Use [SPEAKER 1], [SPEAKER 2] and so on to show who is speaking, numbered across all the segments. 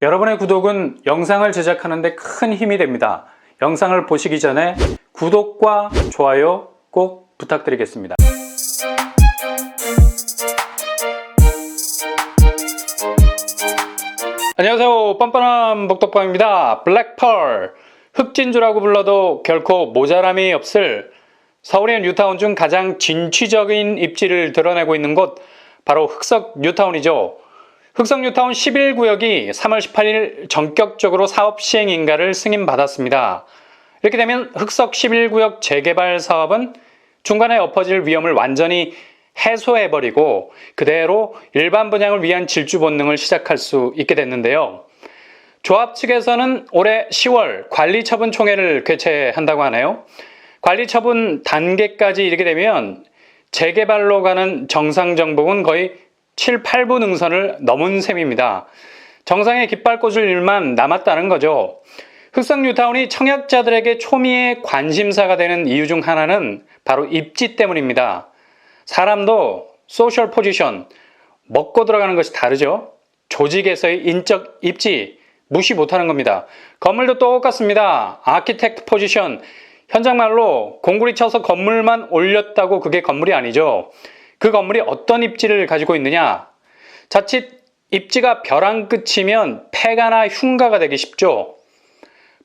[SPEAKER 1] 여러분의 구독은 영상을 제작하는 데 큰 힘이 됩니다. 영상을 보시기 전에 구독과 좋아요 꼭 부탁드리겠습니다. 안녕하세요. 뻔뻔한 복덕방입니다. 블랙펄, 흑진주라고 불러도 결코 모자람이 없을 서울의 뉴타운 중 가장 진취적인 입지를 드러내고 있는 곳, 바로 흑석 뉴타운이죠. 흑석 뉴타운 11구역이 3월 18일 전격적으로 사업 시행 인가를 승인받았습니다. 이렇게 되면 흑석 11구역 재개발 사업은 중간에 엎어질 위험을 완전히 해소해버리고 그대로 일반 분양을 위한 질주 본능을 시작할 수 있게 됐는데요. 조합 측에서는 올해 10월 관리처분 총회를 개최한다고 하네요. 관리처분 단계까지 이르게 되면 재개발로 가는 정상 정복은 거의 7, 8부 능선을 넘은 셈입니다. 정상에 깃발 꽂을 일만 남았다는 거죠. 흑석 뉴타운이 청약자들에게 초미의 관심사가 되는 이유 중 하나는 바로 입지 때문입니다. 사람도 소셜 포지션, 먹고 들어가는 것이 다르죠. 조직에서의 인적 입지 무시 못하는 겁니다. 건물도 똑같습니다. 아키텍트 포지션, 현장말로 공구리 쳐서 건물만 올렸다고 그게 건물이 아니죠. 그 건물이 어떤 입지를 가지고 있느냐. 자칫 입지가 벼랑 끝이면 폐가나 흉가가 되기 쉽죠.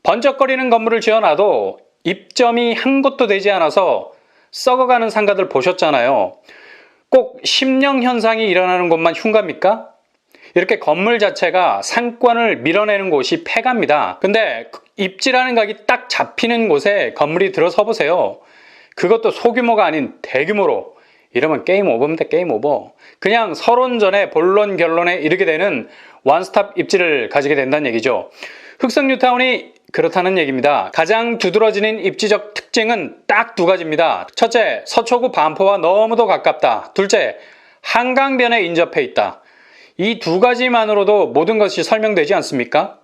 [SPEAKER 1] 번쩍거리는 건물을 지어놔도 입점이 한 곳도 되지 않아서 썩어가는 상가들 보셨잖아요. 꼭 심령 현상이 일어나는 곳만 흉가입니까? 이렇게 건물 자체가 상권을 밀어내는 곳이 폐가입니다. 근데 입지라는 각이 딱 잡히는 곳에 건물이 들어서 보세요. 그것도 소규모가 아닌 대규모로. 이러면 게임 오버입니다. 게임 오버. 그냥 서론전에 본론 결론에 이르게 되는 원스톱 입지를 가지게 된다는 얘기죠. 흑석 뉴타운이 그렇다는 얘기입니다. 가장 두드러지는 입지적 특징은 딱 두 가지입니다. 첫째, 서초구 반포와 너무도 가깝다. 둘째, 한강변에 인접해 있다. 이 두 가지만으로도 모든 것이 설명되지 않습니까?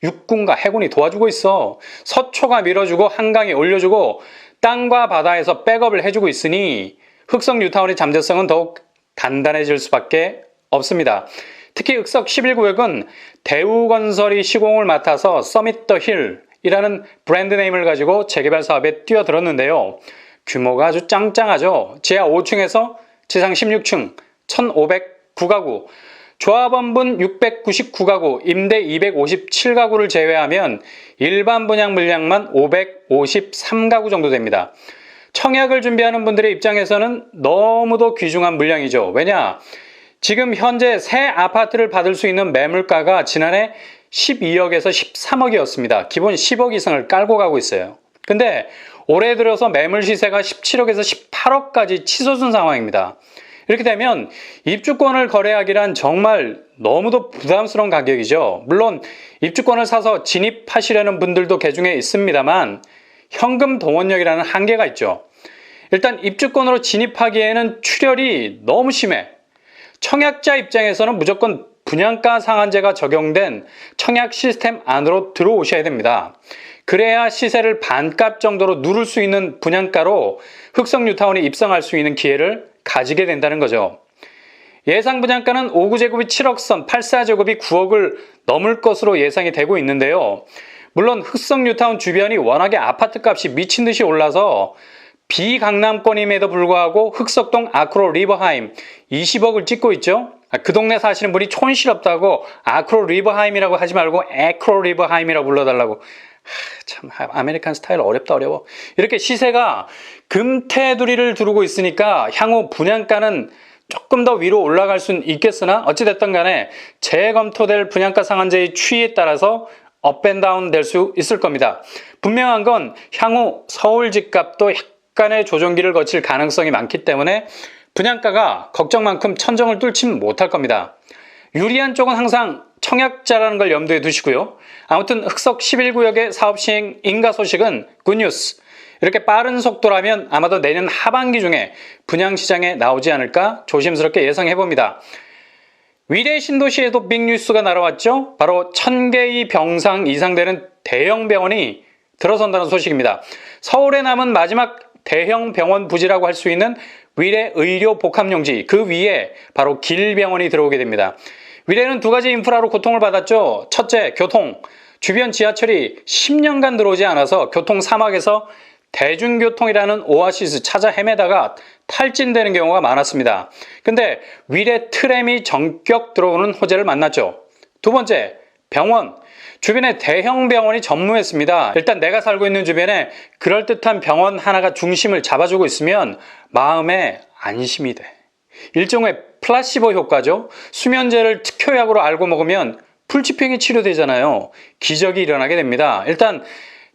[SPEAKER 1] 육군과 해군이 도와주고 있어. 서초가 밀어주고 한강이 올려주고 땅과 바다에서 백업을 해주고 있으니 흑석 뉴타운의 잠재성은 더욱 단단해질 수밖에 없습니다. 특히 흑석 11구역은 대우건설이 시공을 맡아서 서밋 더 힐이라는 브랜드 네임을 가지고 재개발 사업에 뛰어들었는데요. 규모가 아주 짱짱하죠. 지하 5층에서 지상 16층, 1,509가구, 조합원분 699가구, 임대 257가구를 제외하면 일반 분양 물량만 553가구 정도 됩니다. 청약을 준비하는 분들의 입장에서는 너무도 귀중한 물량이죠. 왜냐? 지금 현재 새 아파트를 받을 수 있는 매물가가 지난해 12억에서 13억이었습니다. 기본 10억 이상을 깔고 가고 있어요. 근데 올해 들어서 매물 시세가 17억에서 18억까지 치솟은 상황입니다. 이렇게 되면 입주권을 거래하기란 정말 너무도 부담스러운 가격이죠. 물론 입주권을 사서 진입하시려는 분들도 개중에 있습니다만 현금 동원력이라는 한계가 있죠. 일단 입주권으로 진입하기에는 출혈이 너무 심해. 청약자 입장에서는 무조건 분양가 상한제가 적용된 청약 시스템 안으로 들어오셔야 됩니다. 그래야 시세를 반값 정도로 누를 수 있는 분양가로 흑석 뉴타운이 입성할 수 있는 기회를 가지게 된다는 거죠. 예상 분양가는 5구제곱이 7억 선, 84제곱이 9억을 넘을 것으로 예상이 되고 있는데요. 물론 흑석 뉴타운 주변이 워낙에 아파트 값이 미친 듯이 올라서 비강남권임에도 불구하고 흑석동 아크로 리버하임 20억을 찍고 있죠. 그 동네 사시는 분이 촌스럽다고 아크로 리버하임이라고 하지 말고 에크로 리버하임이라고 불러달라고. 참 아메리칸 스타일 어렵다 어려워. 이렇게 시세가 금태두리를 두르고 있으니까 향후 분양가는 조금 더 위로 올라갈 수는 있겠으나 어찌됐든 간에 재검토될 분양가 상한제의 추이에 따라서 업앤다운 될 수 있을 겁니다. 분명한 건 향후 서울 집값도 약간의 조정기를 거칠 가능성이 많기 때문에 분양가가 걱정만큼 천정을 뚫지 못할 겁니다. 유리한 쪽은 항상 청약자라는 걸 염두에 두시고요. 아무튼 흑석 11구역의 사업 시행 인가 소식은 굿뉴스. 이렇게 빠른 속도라면 아마도 내년 하반기 중에 분양시장에 나오지 않을까 조심스럽게 예상해봅니다. 위례 신도시에도 빅뉴스가 날아왔죠. 바로 1000개의 병상 이상 되는 대형 병원이 들어선다는 소식입니다. 서울에 남은 마지막 대형 병원 부지라고 할 수 있는 위례 의료 복합용지, 그 위에 바로 길병원이 들어오게 됩니다. 위례는 두 가지 인프라로 고통을 받았죠. 첫째, 교통. 주변 지하철이 10년간 들어오지 않아서 교통 사막에서 대중교통이라는 오아시스 찾아 헤매다가 탈진되는 경우가 많았습니다. 근데 위례 트램이 전격 들어오는 호재를 만났죠. 두 번째, 병원. 주변에 대형 병원이 전무했습니다. 일단 내가 살고 있는 주변에 그럴듯한 병원 하나가 중심을 잡아주고 있으면 마음에 안심이 돼. 일종의 플라시보 효과죠. 수면제를 특효약으로 알고 먹으면 불치병이 치료되잖아요. 기적이 일어나게 됩니다. 일단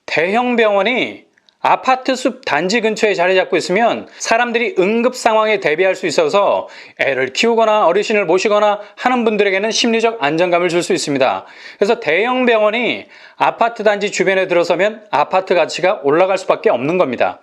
[SPEAKER 1] 대형 병원이 아파트 숲 단지 근처에 자리 잡고 있으면 사람들이 응급 상황에 대비할 수 있어서 애를 키우거나 어르신을 모시거나 하는 분들에게는 심리적 안정감을 줄 수 있습니다. 그래서 대형 병원이 아파트 단지 주변에 들어서면 아파트 가치가 올라갈 수밖에 없는 겁니다.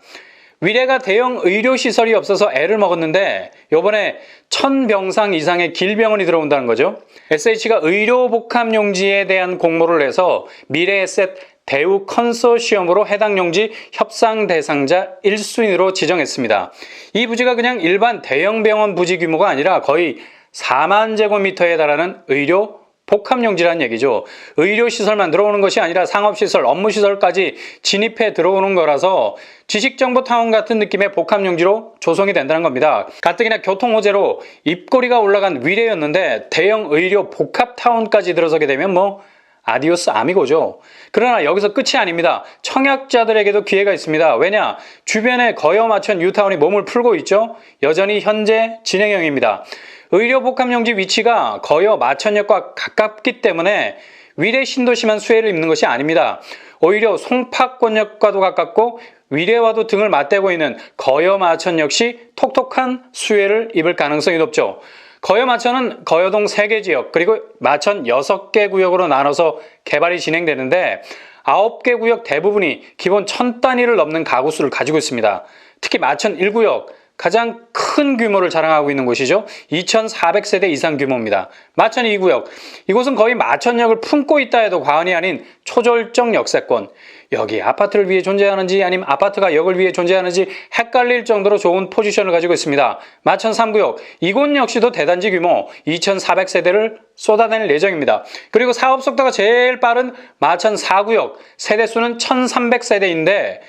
[SPEAKER 1] 위례가 대형 의료시설이 없어서 애를 먹었는데 요번에 1000병상 이상의 길병원이 들어온다는 거죠. SH가 의료복합용지에 대한 공모를 내서 미래에셋 대우 컨소시엄으로 해당 용지 협상 대상자 1순위로 지정했습니다. 이 부지가 그냥 일반 대형 병원 부지 규모가 아니라 거의 4만 제곱미터에 달하는 의료 복합용지라는 얘기죠. 의료시설만 들어오는 것이 아니라 상업시설, 업무시설까지 진입해 들어오는 거라서 지식정보타운 같은 느낌의 복합용지로 조성이 된다는 겁니다. 가뜩이나 교통호재로 입꼬리가 올라간 위례였는데 대형 의료 복합타운까지 들어서게 되면 아디오스 아미고죠. 그러나 여기서 끝이 아닙니다. 청약자들에게도 기회가 있습니다. 왜냐? 주변에 거여 마천 뉴타운이 몸을 풀고 있죠. 여전히 현재 진행형입니다. 의료복합용지 위치가 거여 마천역과 가깝기 때문에 위례 신도시만 수혜를 입는 것이 아닙니다. 오히려 송파권역과도 가깝고 위례와도 등을 맞대고 있는 거여 마천 역시 톡톡한 수혜를 입을 가능성이 높죠. 거여 마천은 거여동 3개 지역 그리고 마천 6개 구역으로 나눠서 개발이 진행되는데 9개 구역 대부분이 기본 1000단위를 넘는 가구 수를 가지고 있습니다. 특히 마천 1구역 가장 큰 규모를 자랑하고 있는 곳이죠. 2400세대 이상 규모입니다. 마천 2구역 이곳은 거의 마천역을 품고 있다 해도 과언이 아닌 초절정 역세권. 여기 아파트를 위해 존재하는지 아니면 아파트가 역을 위해 존재하는지 헷갈릴 정도로 좋은 포지션을 가지고 있습니다. 마천 3구역 이곳 역시도 대단지 규모 2400세대를 쏟아낼 예정입니다. 그리고 사업 속도가 제일 빠른 마천 4구역 세대수는 1300세대인데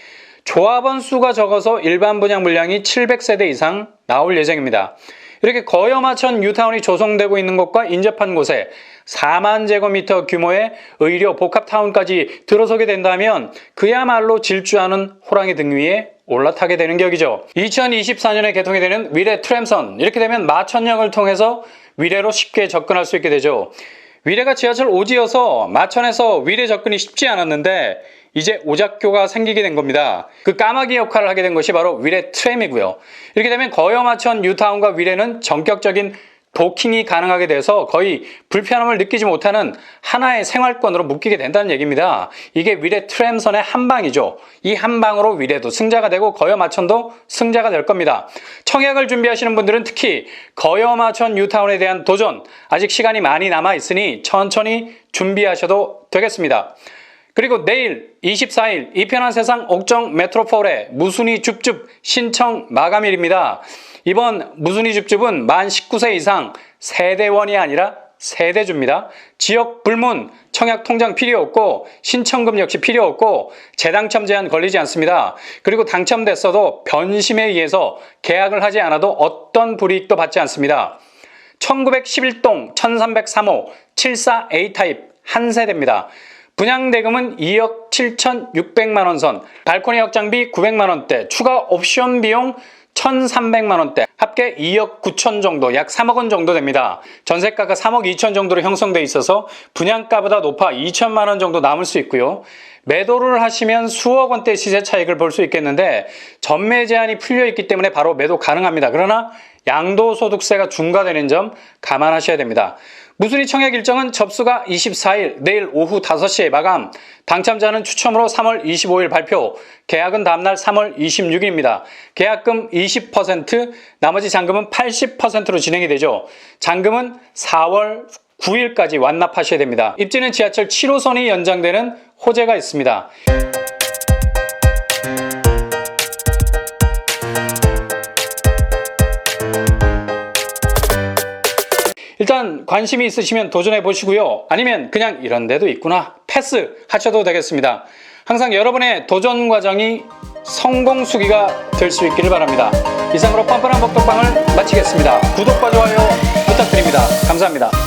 [SPEAKER 1] 조합원 수가 적어서 일반 분양 물량이 700세대 이상 나올 예정입니다. 이렇게 거여 마천 뉴타운이 조성되고 있는 곳과 인접한 곳에 4만 제곱미터 규모의 의료 복합타운까지 들어서게 된다면 그야말로 질주하는 호랑이 등 위에 올라타게 되는 격이죠. 2024년에 개통이 되는 위례 트램선 이렇게 되면 마천역을 통해서 위례로 쉽게 접근할 수 있게 되죠. 위례가 지하철 오지여서 마천에서 위례 접근이 쉽지 않았는데 이제 오작교가 생기게 된 겁니다. 그 까마귀 역할을 하게 된 것이 바로 위례 트램이고요. 이렇게 되면 거여 마천 뉴타운과 위례는 전격적인 도킹이 가능하게 돼서 거의 불편함을 느끼지 못하는 하나의 생활권으로 묶이게 된다는 얘기입니다. 이게 위례 트램선의 한 방이죠. 이 한 방으로 위례도 승자가 되고 거여 마천도 승자가 될 겁니다. 청약을 준비하시는 분들은 특히 거여 마천 뉴타운에 대한 도전 아직 시간이 많이 남아 있으니 천천히 준비하셔도 되겠습니다. 그리고 내일 24일 이편한 세상 옥정 메트로폴의 무순이 줍줍 신청 마감일입니다. 이번 무순이 줍줍은 만 19세 이상 세대원이 아니라 세대주입니다. 지역 불문, 청약 통장 필요 없고 신청금 역시 필요 없고 재당첨 제한 걸리지 않습니다. 그리고 당첨됐어도 변심에 의해서 계약을 하지 않아도 어떤 불이익도 받지 않습니다. 1911동 1303호 74A 타입 한 세대입니다. 분양대금은 2억 7,600만원 선, 발코니 확장비 900만원대, 추가 옵션 비용 1,300만원대, 합계 2억 9천 정도, 약 3억 원 정도 됩니다. 전세가가 3억 2천 정도로 형성돼 있어서 분양가보다 높아 2천만 원 정도 남을 수 있고요. 매도를 하시면 수억 원대 시세 차익을 볼 수 있겠는데 전매 제한이 풀려 있기 때문에 바로 매도 가능합니다. 그러나 양도소득세가 중과되는 점 감안하셔야 됩니다. 무순이 청약 일정은 접수가 24일 내일 오후 5시에 마감, 당첨자는 추첨으로 3월 25일 발표, 계약은 다음날 3월 26일입니다. 계약금 20%, 나머지 잔금은 80%로 진행이 되죠. 잔금은 4월 9일까지 완납하셔야 됩니다. 입지는 지하철 7호선이 연장되는 호재가 있습니다. 일단 관심이 있으시면 도전해 보시고요. 아니면 그냥 이런 데도 있구나 패스 하셔도 되겠습니다. 항상 여러분의 도전 과정이 성공 수기가 될 수 있기를 바랍니다. 이상으로 뻔뻔한 먹덕방을 마치겠습니다. 구독과 좋아요 부탁드립니다. 감사합니다.